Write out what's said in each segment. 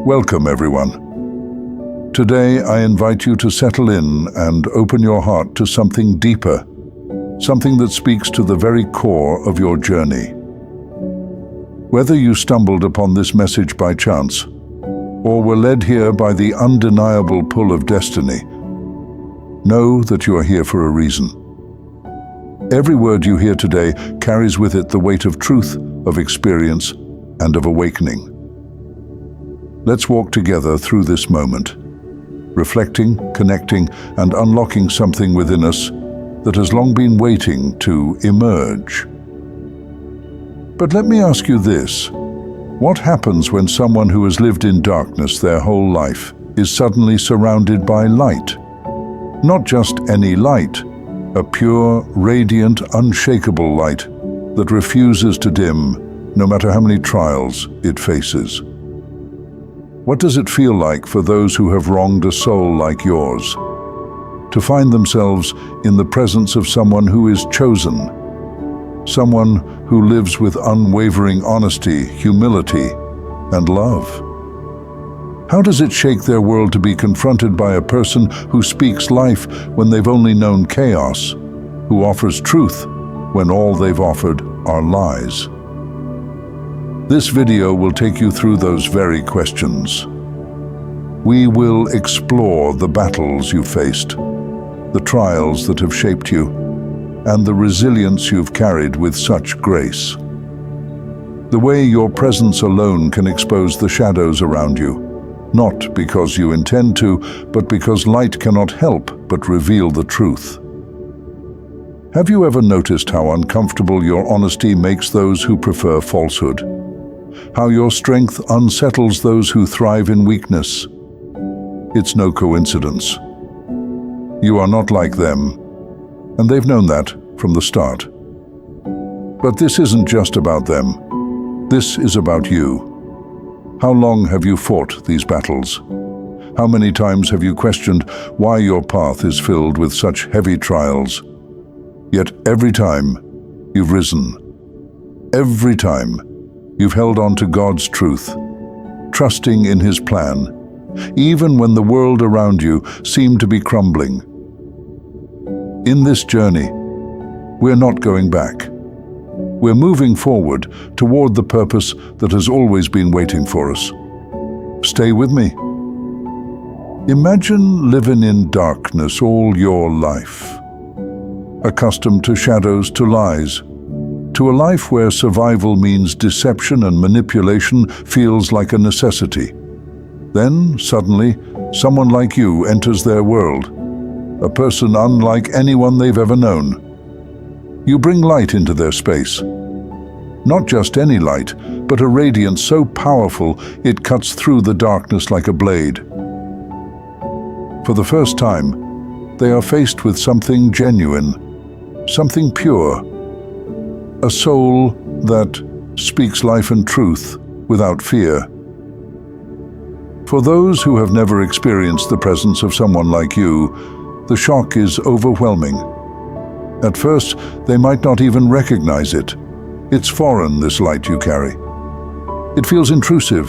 Welcome, everyone. Today, I invite you to settle in and open your heart to something deeper, something that speaks to the very core of your journey. Whether you stumbled upon this message by chance, or were led here by the undeniable pull of destiny, know that you are here for a reason. Every word you hear today carries with it the weight of truth, of experience, and of awakening. Let's walk together through this moment, reflecting, connecting, and unlocking something within us that has long been waiting to emerge. But let me ask you this: what happens when someone who has lived in darkness their whole life is suddenly surrounded by light? Not just any light, a pure, radiant, unshakable light that refuses to dim, no matter how many trials it faces. What does it feel like for those who have wronged a soul like yours, to find themselves in the presence of someone who is chosen, someone who lives with unwavering honesty, humility, and love? How does it shake their world to be confronted by a person who speaks life when they've only known chaos, who offers truth when all they've offered are lies? This video will take you through those very questions. We will explore the battles you faced, the trials that have shaped you, and the resilience you've carried with such grace. The way your presence alone can expose the shadows around you, not because you intend to, but because light cannot help but reveal the truth. Have you ever noticed how uncomfortable your honesty makes those who prefer falsehood? How your strength unsettles those who thrive in weakness? It's no coincidence. You are not like them, and they've known that from the start. But this isn't just about them. This is about you. How long have you fought these battles? How many times have you questioned why your path is filled with such heavy trials? Yet every time, you've risen. Every time, you've held on to God's truth, trusting in His plan, even when the world around you seemed to be crumbling. In this journey, we're not going back. We're moving forward toward the purpose that has always been waiting for us. Stay with me. Imagine living in darkness all your life, accustomed to shadows, to lies, to a life where survival means deception and manipulation feels like a necessity. Then, suddenly, someone like you enters their world, a person unlike anyone they've ever known. You bring light into their space. Not just any light, but a radiance so powerful it cuts through the darkness like a blade. For the first time, they are faced with something genuine, something pure, a soul that speaks life and truth without fear. For those who have never experienced the presence of someone like you, the shock is overwhelming. At first, they might not even recognize it. It's foreign, this light you carry. It feels intrusive,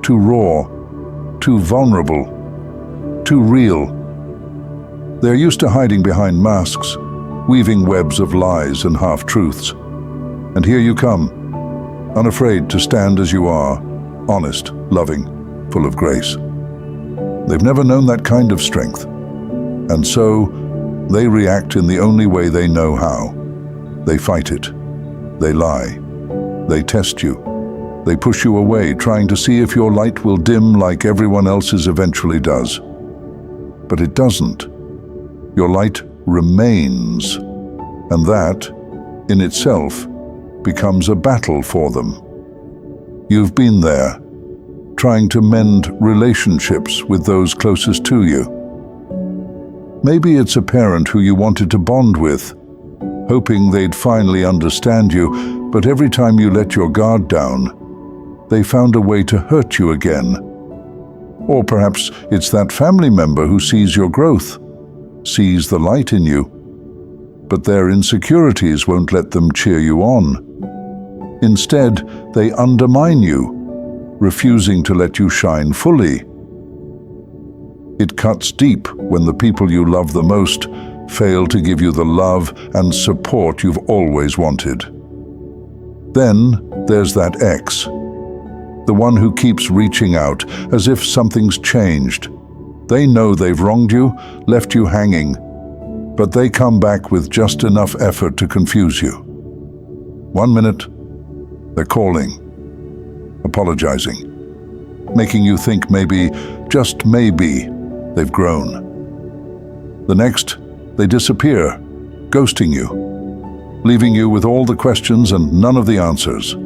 too raw, too vulnerable, too real. They're used to hiding behind masks, weaving webs of lies and half-truths. And here you come, unafraid to stand as you are, honest, loving, full of grace. They've never known that kind of strength. And so, they react in the only way they know how. They fight it. They lie. They test you. They push you away, trying to see if your light will dim like everyone else's eventually does. But it doesn't. Your light remains. And that, in itself, becomes a battle for them. You've been there, trying to mend relationships with those closest to you. Maybe it's a parent who you wanted to bond with, hoping they'd finally understand you, but every time you let your guard down, they found a way to hurt you again. Or perhaps it's that family member who sees your growth, sees the light in you, but their insecurities won't let them cheer you on. Instead, they undermine you, refusing to let you shine fully. It cuts deep when the people you love the most fail to give you the love and support you've always wanted. Then there's that ex, the one who keeps reaching out as if something's changed. They know they've wronged you, left you hanging, but they come back with just enough effort to confuse you. 1 minute, they're calling, apologizing, making you think maybe, just maybe, they've grown. The next, they disappear, ghosting you, leaving you with all the questions and none of the answers.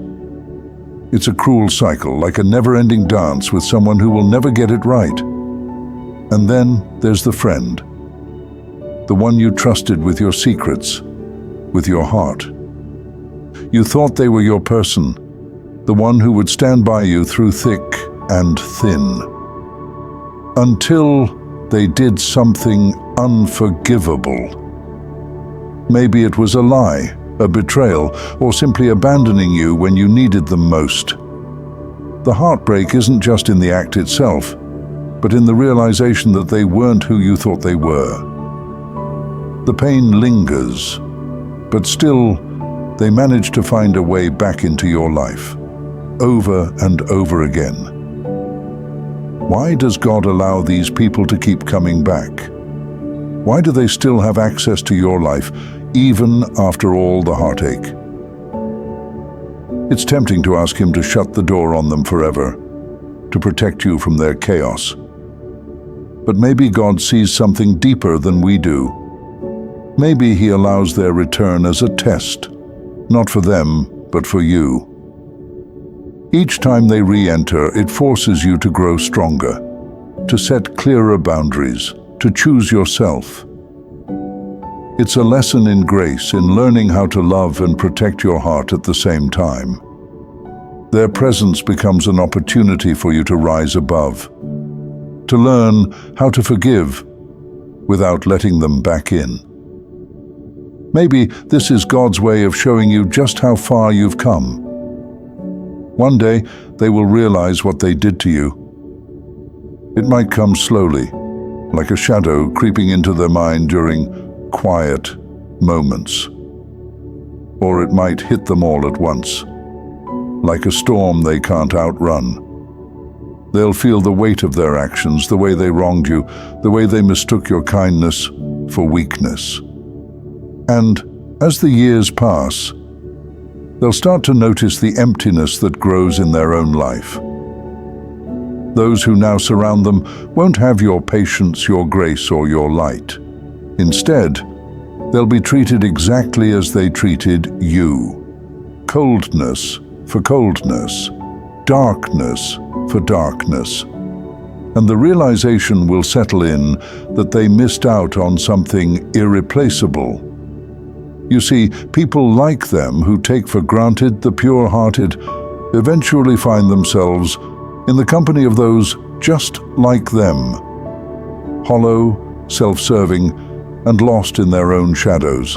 It's a cruel cycle, like a never-ending dance with someone who will never get it right. And then there's the friend, the one you trusted with your secrets, with your heart. You thought they were your person, the one who would stand by you through thick and thin. Until they did something unforgivable. Maybe it was a lie, a betrayal, or simply abandoning you when you needed them most. The heartbreak isn't just in the act itself, but in the realization that they weren't who you thought they were. The pain lingers, but still, they manage to find a way back into your life, over and over again. Why does God allow these people to keep coming back? Why do they still have access to your life, even after all the heartache? It's tempting to ask Him to shut the door on them forever, to protect you from their chaos. But maybe God sees something deeper than we do. Maybe He allows their return as a test, not for them, but for you. Each time they re-enter, it forces you to grow stronger, to set clearer boundaries, to choose yourself. It's a lesson in grace, in learning how to love and protect your heart at the same time. Their presence becomes an opportunity for you to rise above, to learn how to forgive without letting them back in. Maybe this is God's way of showing you just how far you've come. One day, they will realize what they did to you. It might come slowly, like a shadow creeping into their mind during quiet moments. Or it might hit them all at once, like a storm they can't outrun. They'll feel the weight of their actions, the way they wronged you, the way they mistook your kindness for weakness. And as the years pass, they'll start to notice the emptiness that grows in their own life. Those who now surround them won't have your patience, your grace, or your light. Instead, they'll be treated exactly as they treated you. Coldness for coldness, darkness for darkness. And the realization will settle in that they missed out on something irreplaceable. You see, people like them who take for granted the pure-hearted eventually find themselves in the company of those just like them, hollow, self-serving, and lost in their own shadows.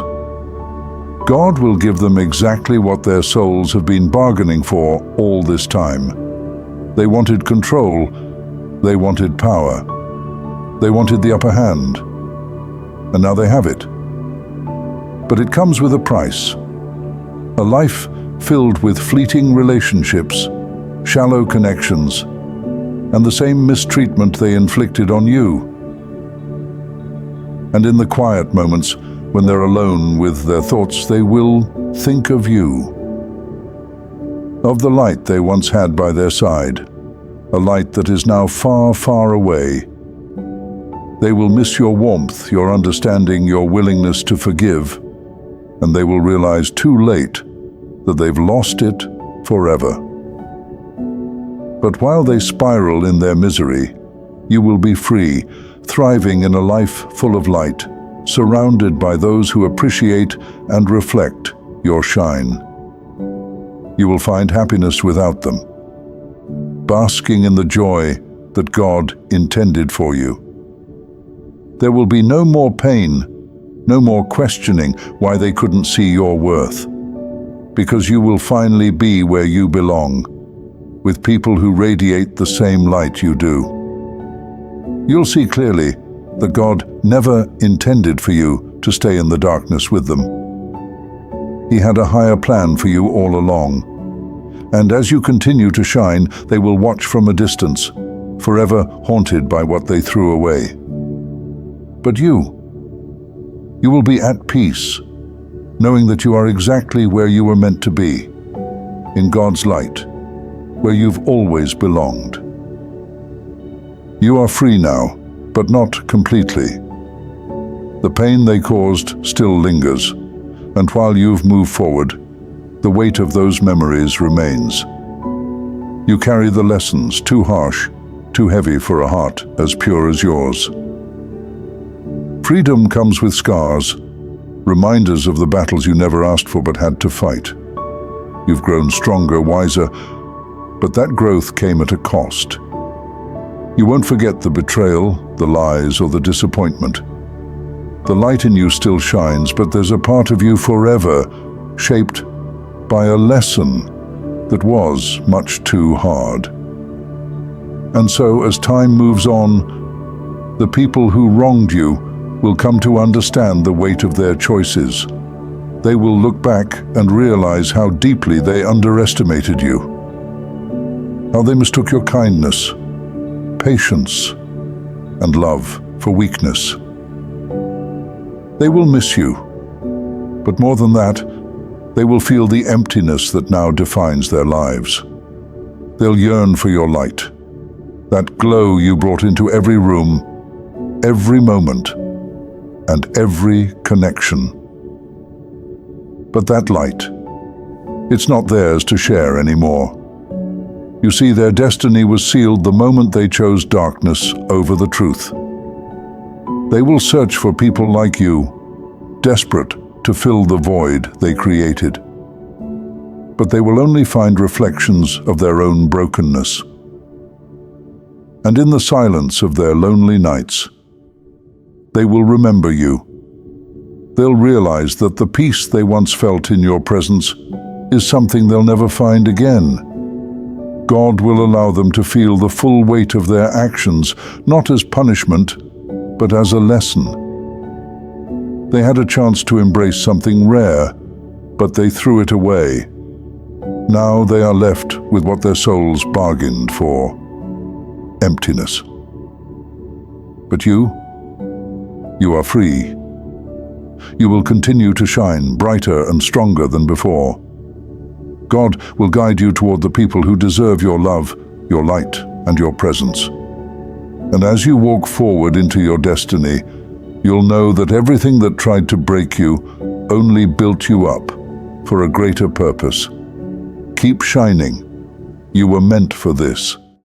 God will give them exactly what their souls have been bargaining for all this time. They wanted control, they wanted power, they wanted the upper hand, and now they have it. But it comes with a price. A life filled with fleeting relationships, shallow connections, and the same mistreatment they inflicted on you. And in the quiet moments, when they're alone with their thoughts, they will think of you. Of the light they once had by their side, a light that is now far, far away. They will miss your warmth, your understanding, your willingness to forgive, and they will realize too late that they've lost it forever. But while they spiral in their misery, you will be free, thriving in a life full of light, surrounded by those who appreciate and reflect your shine. You will find happiness without them, basking in the joy that God intended for you. There will be no more pain, no more questioning why they couldn't see your worth, because you will finally be where you belong, with people who radiate the same light you do. You'll see clearly that God never intended for you to stay in the darkness with them. He had a higher plan for you all along. And as you continue to shine, they will watch from a distance, forever haunted by what they threw away. But you will be at peace, knowing that you are exactly where you were meant to be, in God's light, where you've always belonged. You are free now, but not completely. The pain they caused still lingers, and while you've moved forward, the weight of those memories remains. You carry the lessons, too harsh, too heavy for a heart as pure as yours. Freedom comes with scars, reminders of the battles you never asked for but had to fight. You've grown stronger, wiser, but that growth came at a cost. You won't forget the betrayal, the lies, or the disappointment. The light in you still shines, but there's a part of you forever shaped by a lesson that was much too hard. And so, as time moves on, the people who wronged you will come to understand the weight of their choices. They will look back and realize how deeply they underestimated you, how they mistook your kindness, patience, and love for weakness. They will miss you, but more than that, they will feel the emptiness that now defines their lives. They'll yearn for your light, that glow you brought into every room, every moment, and every connection. But that light, it's not theirs to share anymore. You see, their destiny was sealed the moment they chose darkness over the truth. They will search for people like you, desperate to fill the void they created. But they will only find reflections of their own brokenness. And in the silence of their lonely nights, they will remember you. They'll realize that the peace they once felt in your presence is something they'll never find again. God will allow them to feel the full weight of their actions, not as punishment, but as a lesson. They had a chance to embrace something rare, but they threw it away. Now they are left with what their souls bargained for: emptiness. But you are free. You will continue to shine brighter and stronger than before. God will guide you toward the people who deserve your love, your light, and your presence. And as you walk forward into your destiny, you'll know that everything that tried to break you only built you up for a greater purpose. Keep shining. You were meant for this.